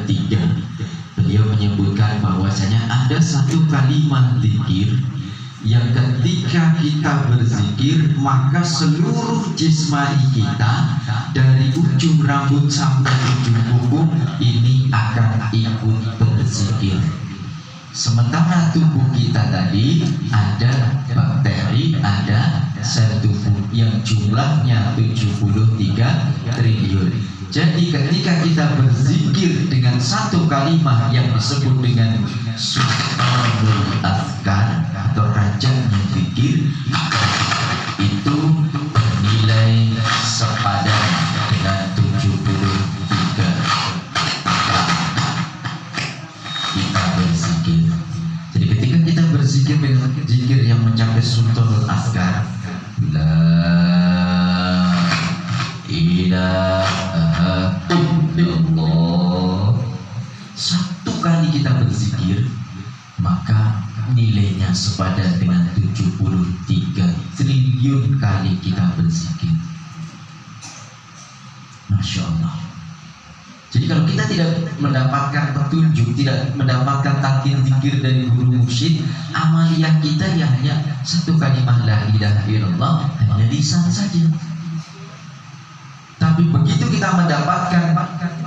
ketiga, beliau menyebutkan bahwasanya ada satu kalimat zikir yang ketika kita berzikir maka seluruh jismani kita dari ujung rambut sampai ujung kuku ini akan ikut berzikir. Sementara tubuh kita tadi ada bakteri, ada sel tubuh yang jumlahnya 73 triliun. Jadi ketika kita berzikir dengan satu kalimat yang disebut dengan Sultanul Azkar atau rajanya zikir, itu bernilai sepadan dengan 73 kita berzikir. Jadi ketika kita berzikir dengan zikir yang mencapai Sultanul Azkar, la ilaha illallah, satu kali kita berzikir maka nilainya sepadan dengan 73 triliun kali kita berzikir. Masya Allah. Jadi kalau kita tidak mendapatkan petunjuk, tidak mendapatkan talqin zikir dari guru mursyid, amaliyah kita ya hanya satu kalimat la ilaha illallah, hanya lisan saja. Tapi begitu kita mendapatkan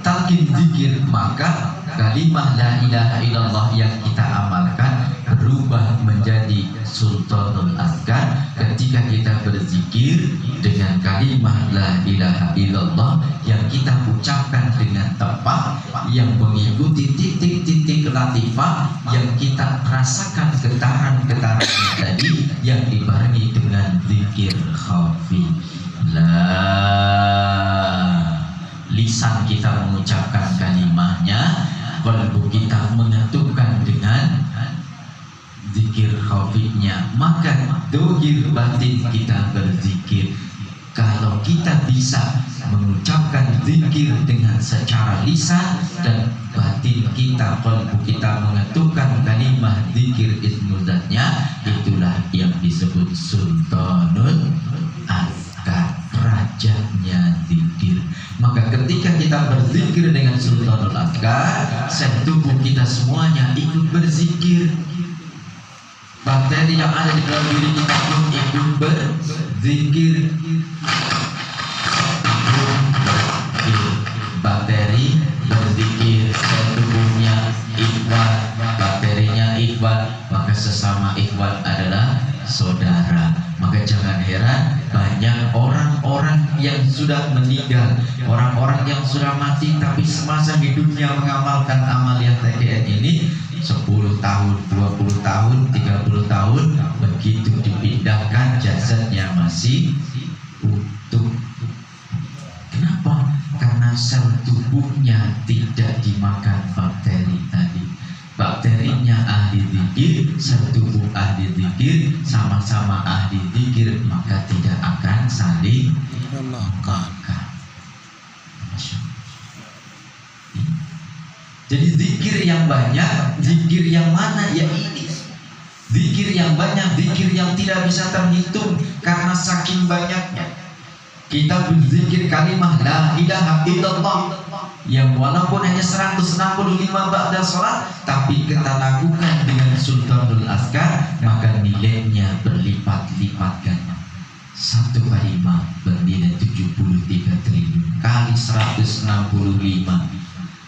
talqin zikir, maka kalimat la ilaha illallah yang kita amalkan berubah menjadi Sultanul Azkar ketika kita berzikir dengan kalimat la ilaha illallah yang kita ucapkan dengan tepat, yang mengikuti titik-titik latifah yang kita rasakan getaran-getarannya tadi, yang dibarengi dengan zikir khafi. Lisan kita mengucapkan kalimatnya, kalbu kita mengetukkan dengan zikir khafinya, maka dohir batin kita berzikir. Kalau kita bisa mengucapkan zikir dengan secara lisan dan batin kita, kalbu kita mengetukkan kalimat zikir ismuzatnya, itulah yang disebut Sultanul Azkar, rajanya zikir. Maka ketika kita berzikir dengan Sultanul Azkar, sel tubuh kita semuanya ikut berzikir. Bakteri yang ada di dalam diri kita pun ikut berzikir. Bakteri berzikir, sel tubuhnya ikhwan, bakterinya ikhwan, maka sesama ikhwan adalah saudara. Maka jangan heran banyak orang-orang yang sudah meninggal, orang-orang yang sudah mati tapi semasa hidupnya mengamalkan amaliyah TGN ini 10 tahun, 20 tahun, 30 tahun, begitu dipindahkan jasadnya masih utuh. Kenapa? Karena sel tubuhnya tidak dimakan bakteri tadi. Bakterinya ahli zikir, sel tubuh ahli zikir, sama-sama ahli zikir, maka tidak akan saling makan. Jadi zikir yang banyak, zikir yang mana? Ya ini. Zikir yang banyak, zikir yang tidak bisa terhitung karena saking banyaknya. Kita berzikir kalimat la ilaha illallah yang walaupun hanya 165 ba'da salat, tapi kita lakukan dengan Sultanul Azkar, maka nilainya berlipat-lipat ganda. Satu kalimat bernilai 73 triliun kali 165.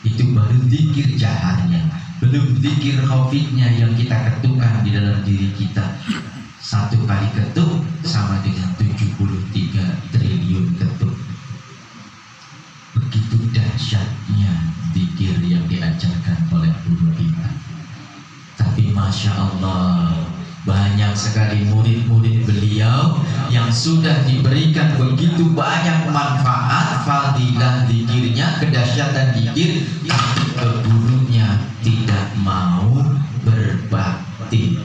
Itu baru zikir jaharnya, belum zikir khafidnya yang kita ketukkan di dalam diri kita. Satu kali ketuk sama dengan 73 triliun ketuk. Begitu dahsyatnya zikir yang diajarkan oleh guru kita. Tapi Masya Allah, banyak sekali murid-murid beliau yang sudah diberikan begitu banyak manfaat, fadilah zikirnya, kedahsyatan zikir, tapi gurunya tidak mau berbakti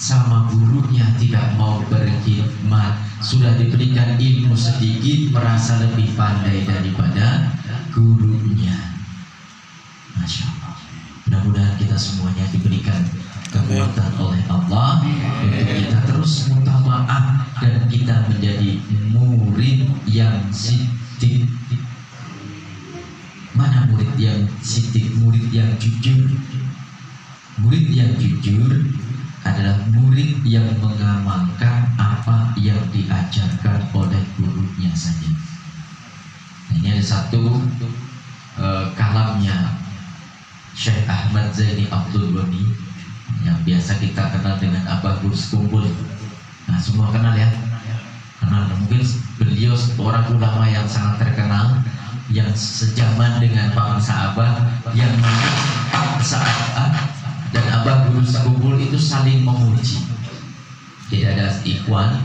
sama gurunya, tidak mau berkhidmat. Sudah diberikan ilmu sedikit, merasa lebih pandai daripada gurunya. Masya Allah. Mudah-mudahan kita semuanya diberikan kekuatan oleh Allah untuk kita terus mutaba'ah dan kita menjadi murid yang siddiq. Mana murid yang sidik murid yang jujur. Murid yang jujur adalah murid yang mengamalkan apa yang diajarkan oleh gurunya saja. Ini ada satu kalamnya Syekh Ahmad Zaini Abdul Ghani yang biasa kita kenal dengan Abah Gurus Kumpul. Nah, semua kenal ya? Kenal. Mungkin beliau seorang ulama yang sangat terkenal, yang sejaman dengan bangsa Abah, yang mana bangsa Abah dan Abah Gurus Kumpul itu saling memuji. Tidak ada ikhwan,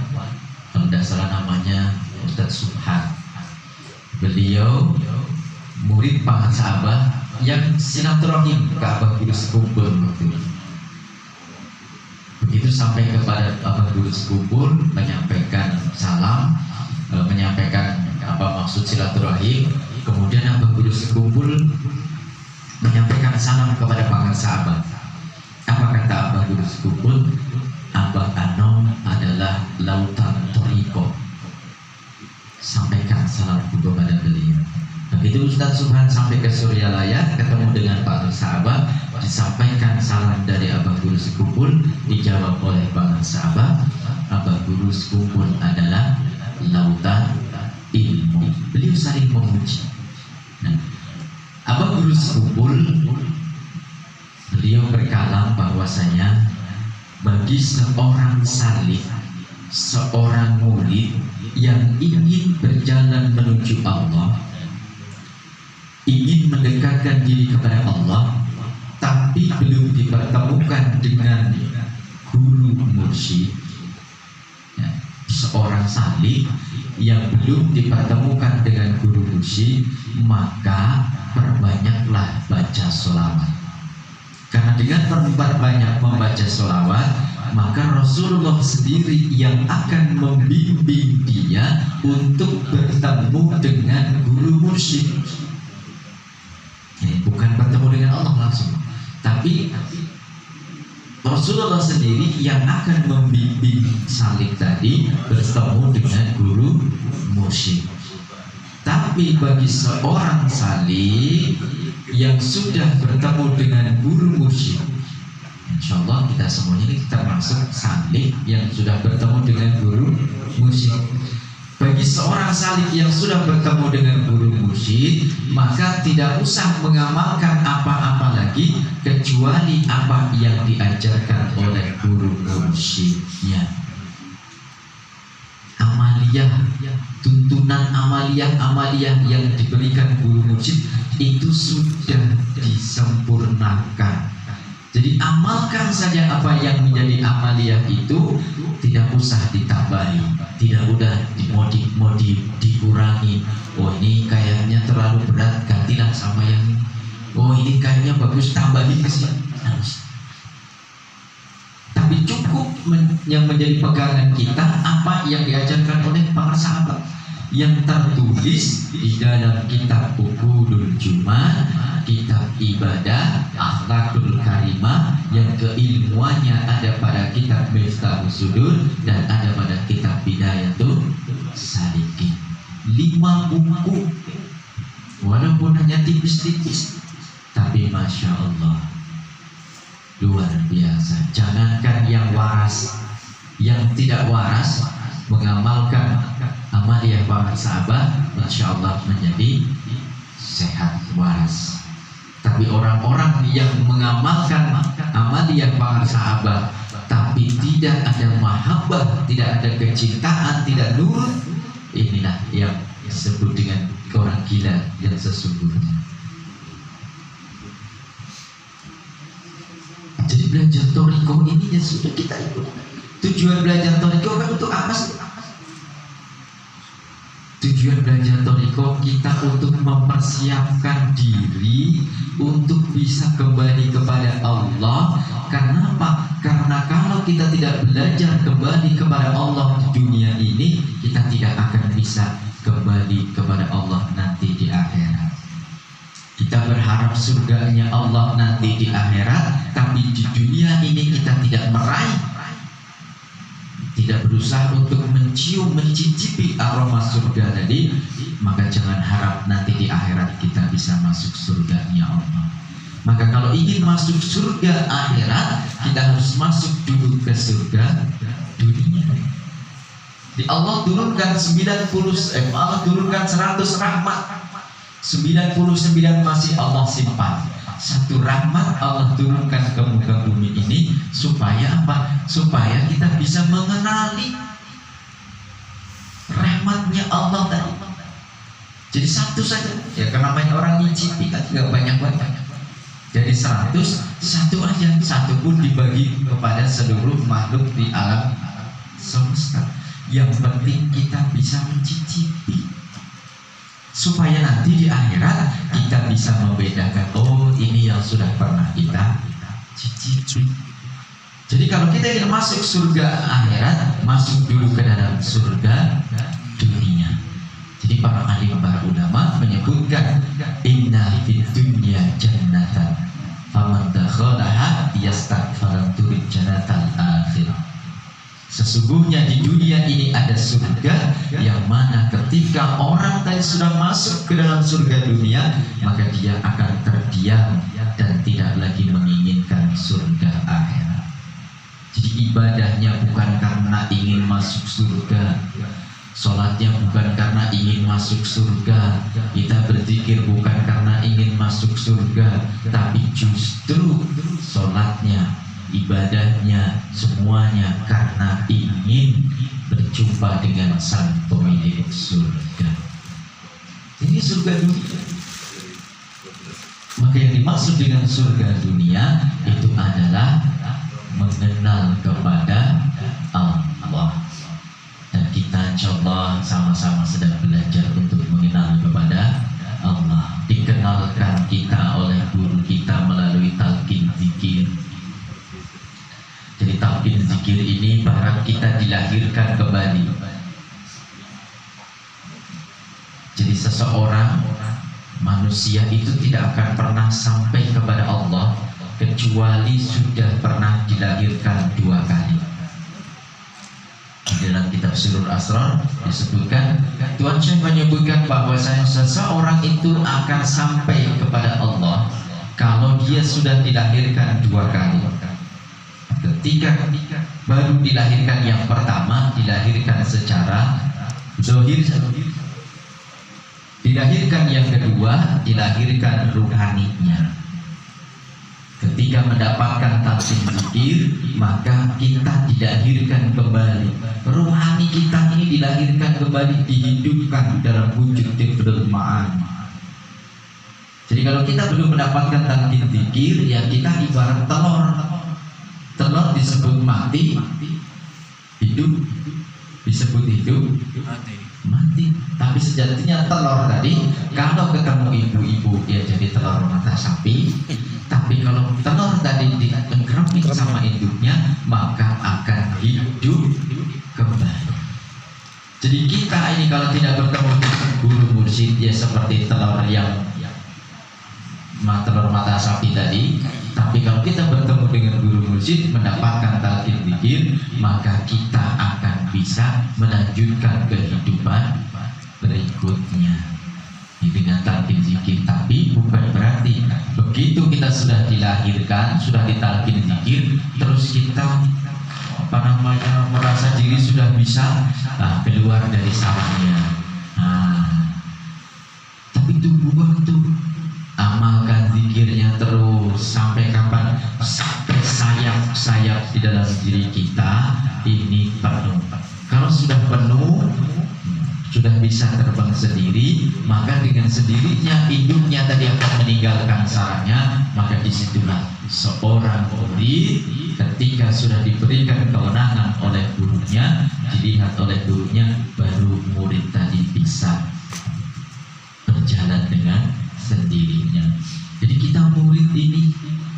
kalau tidak salah namanya Ustadz Subhan. Beliau murid bangsa Abah yang silaturahim ke Abah Gurus Kumpul waktu itu. Begitu sampai kepada Abah Gurus Kumpul, menyampaikan salam, menyampaikan apa maksud silaturahim. Kemudian Abah Gurus Kumpul menyampaikan salam kepada bangsa Abah. Apa kata Abah Gurus Kumpul? Abah Anom adalah lautan toriko. Sampaikan salamku kepada beliau. Begitu Ustadz Subhan sampai ke Suryalaya, ketemu dengan Pak Abah, disampaikan salam dari Abah Gurus Kumpul, dijawab oleh bangsa Abah. Abah Gurus Kumpul adalah lautan ilmu. Beliau saling memuji. Nah, Abah Gurus Kumpul, beliau berkalam bahwasanya bagi seorang salih, seorang murid yang ingin berjalan menuju Allah, ingin mendekatkan diri kepada Allah, tapi belum dipertemukan dengan guru mursyid, ya, seorang salih yang belum dipertemukan dengan guru mursyid, maka perbanyaklah baca sholawat. Karena dengan perbanyak membaca sholawat, maka Rasulullah sendiri yang akan membimbing dia untuk bertemu dengan guru mursyid. Bukan bertemu dengan Allah langsung, tapi Rasulullah sendiri yang akan membimbing salik tadi bertemu dengan guru mursyid. Tapi bagi seorang salik yang sudah bertemu dengan guru mursyid, insya Allah kita semuanya ini termasuk salik yang sudah bertemu dengan guru mursyid. Bagi seorang salik yang sudah bertemu dengan guru mursyid, maka tidak usah mengamalkan apa-apa lagi kecuali apa yang diajarkan oleh guru mursyidnya. Amaliyah, tuntunan amaliyah yang diberikan guru mursyid itu sudah disempurnakan. Jadi amalkan saja apa yang menjadi amaliyah itu, tidak usah ditambahi, tidak udah dimodif, dikurangi. Oh ini kayaknya terlalu berat, gantilah sama yang ini. Oh ini kayaknya bagus, tambahin ke sini. Tapi cukup yang menjadi pegangan kita apa yang diajarkan oleh para sahabat yang tertulis di dalam kitab Uqudul Jumat, kitab ibadah, akhlakul karimah, yang keilmuannya ada pada kitab Miftahus Sudur dan ada pada kitab Bidayatul Salikin. 5 buku, walaupun hanya tipis-tipis, tapi masya Allah luar biasa. Jangankan yang waras, yang tidak waras mengamalkan amaliyah para sahabat, insya Allah menjadi sehat waras. Tapi orang-orang yang mengamalkan amaliyah para sahabat tapi tidak ada mahabbah, tidak ada kecintaan, tidak nurut, inilah yang disebut dengan orang gila yang sesungguhnya. Jadi belajar toriko ini yang sudah kita ikut. Tujuan belajar toriko kan untuk apa sih? Tujuan belajar toriko kita untuk mempersiapkan diri untuk bisa kembali kepada Allah. Kenapa? Karena kalau kita tidak belajar kembali kepada Allah di dunia ini, kita tidak akan bisa kembali kepada Allah nanti di akhirat. Kita berharap surganya Allah nanti di akhirat, tapi di dunia ini kita tidak meraih. tidak berusaha untuk mencium, mencicipi aroma surga tadi, maka jangan harap nanti di akhirat kita bisa masuk surganya Allah. Maka kalau ingin masuk surga akhirat, kita harus masuk dulu ke surga dunia. Di Allah turunkan 100 rahmat, 99 masih Allah simpan. Satu rahmat Allah turunkan ke muka bumi ini supaya apa? Supaya kita bisa mengenali rahmatnya Allah tadi. Jadi satu saja, ya karena main orang nyicipi kan nggak banyak-banyak. Jadi 100, satu aja, satu pun dibagi kepada seluruh makhluk di alam semesta. Yang penting kita bisa mencicipi, supaya nanti di akhirat kita bisa membedakan, oh ini yang sudah pernah kita cicipi. Jadi kalau kita ingin masuk surga akhirat, masuk dulu ke dalam surga dunia. Jadi para alim, para ulama menyebutkan inna fid dunya jannatan faman dakhalaha yastakfaran turid jannatal akhirah. Sesungguhnya di dunia ini ada surga yang mana ketika orang tadi sudah masuk ke dalam surga dunia, maka dia akan terdiam dan tidak lagi menginginkan surga akhirat. Jadi ibadahnya bukan karena ingin masuk surga, sholatnya bukan karena ingin masuk surga, kita berzikir bukan karena ingin masuk surga, tapi justru sholatnya, ibadahnya, semuanya karena ingin berjumpa dengan sang pemilik surga. Ini surga dunia. Maka yang dimaksud dengan surga dunia itu adalah mengenal kepada Allah. Dan kita insyaallah sama-sama sedang belajar untuk mengenal kepada Allah. Dikenalkan kita oleh guru kita melalui talqin zikir. Jadi talqin zikir ini barang kita dilahirkan kembali. Jadi seseorang manusia itu tidak akan pernah sampai kepada Allah kecuali sudah pernah dilahirkan 2 kali. Di dalam kitab Sirrul Asrar disebutkan, Tuhan Syekh menyebutkan bahwasanya seseorang itu akan sampai kepada Allah kalau dia sudah dilahirkan 2 kali. Ketika baru dilahirkan yang pertama, dilahirkan secara zahir, dilahirkan yang kedua, dilahirkan ruhaninya. Ketika mendapatkan talqin zikir, maka kita dilahirkan kembali. Ruhani kita ini dilahirkan kembali, dihidupkan dalam wujud tifdul ma'an. Jadi kalau kita belum mendapatkan talqin zikir, ya kita ibarat telur. Telur disebut mati, hidup disebut hidup, mati. Tapi sejatinya telur tadi kalau ketemu ibu-ibu dia jadi telur mata sapi. Tapi kalau telur tadi dicengkramin sama induknya, maka akan hidup kembali. Jadi kita ini kalau tidak bertemu dengan guru mursyid, ya seperti telur yang telur mata sapi tadi. Tapi kalau kita bertemu dengan guru mursyid, mendapatkan talqin zikir, maka kita akan bisa melanjutkan kehidupan berikutnya dengan talqin zikir. Tapi bukan berarti begitu kita sudah dilahirkan, sudah ditalqin zikir, terus kita merasa diri sudah bisa keluar dari sarangnya. Tapi tunggu waktu, amalkan zikirnya terus sampai kapan? Sampai sayap-sayap di dalam diri kita ini penuh. Kalau sudah penuh, sudah bisa terbang sendiri, maka dengan sendirinya induknya tadi akan meninggalkan sarangnya. Maka disitulah seorang murid ketika sudah diberikan kewenangan oleh gurunya, dilihat oleh gurunya, baru murid tadi bisa berjalan dengan sendirinya. Jadi kita murid ini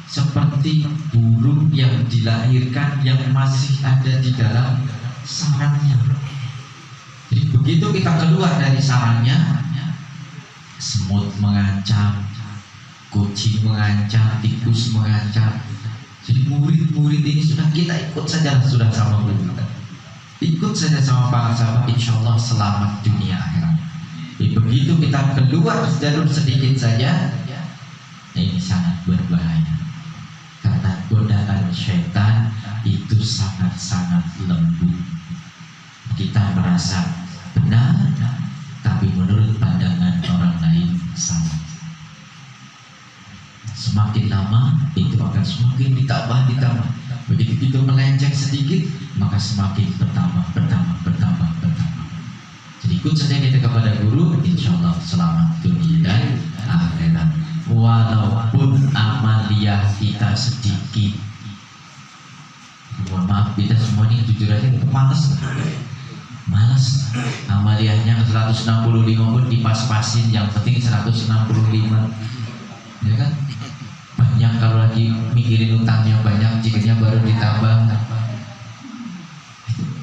seperti burung yang dilahirkan yang masih ada di dalam sarangnya. Jadi begitu kita keluar dari sarangnya, semut mengancam, kucing mengancam, tikus mengancam. Jadi murid-murid ini sudah kita ikut saja, sudah sama guru kita. ikut saja sama para sahabat, insya Allah selamat dunia akhirat. Begitu kita keluar jalur sedikit saja, ini sangat berbahaya, karena godaan syaitan itu sangat-sangat lembut. Kita merasa benar, tapi menurut pandangan orang lain salah. Semakin lama itu akan semakin ditambah. Begitu kita melenceng sedikit, maka semakin bertambah. Jadi ikut saja kita kepada guru, insya Allah selamat dunia dan akhirat. Walaupun amaliyah kita sedikit, mohon maaf, kita semua ini jujur aja malas. Amaliyahnya 165 pun dipas-pasin, yang penting 165, ya kan? Banyak kalau lagi mikirin utangnya banyak, jikanya baru ditambah.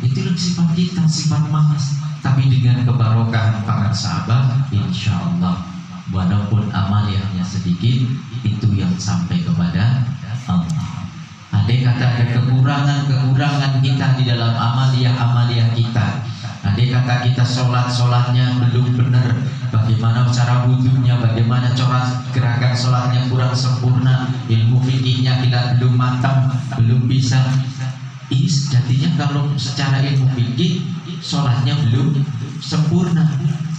Itu sifat kita, sifat malas. Tapi dengan kebarokahan para sahabat, insya Allah walaupun amaliyahnya sedikit, itu yang sampai kepada Allah. Andai kata ada kekurangan kita di dalam amaliyah kita, andai kata kita sholatnya belum benar, bagaimana cara wudhunya, bagaimana cara gerakan sholatnya kurang sempurna, ilmu fikihnya kita belum matang, belum bisa. Ini sejatinya kalau secara ilmu fikih sholatnya belum sempurna,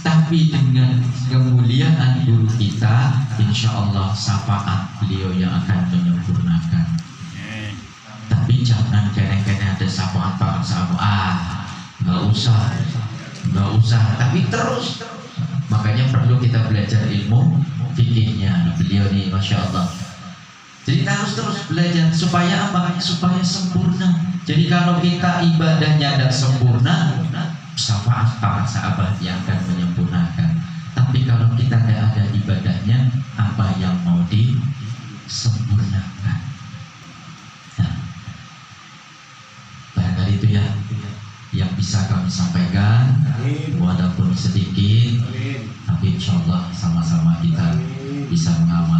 tapi dengan kemuliaan guru kita, insya Allah syafaat beliau yang akan menyempurnakan. Tapi jangan kene-kene ada syafaat para sahabat, nggak usah, tapi terus. Makanya perlu kita belajar ilmu fikihnya beliau nih, masya Allah. Jadi kita harus terus belajar supaya apa? Supaya sempurna. Jadi kalau kita ibadahnya dan sempurna, syafaat para sahabat yang akan menyempurnakan. Tapi kalau kita tidak ada ibadahnya, apa yang mau disempurnakan? Nah, barangkali itu ya yang bisa kami sampaikan, walaupun sedikit, tapi insya Allah sama-sama kita bisa mengamalkan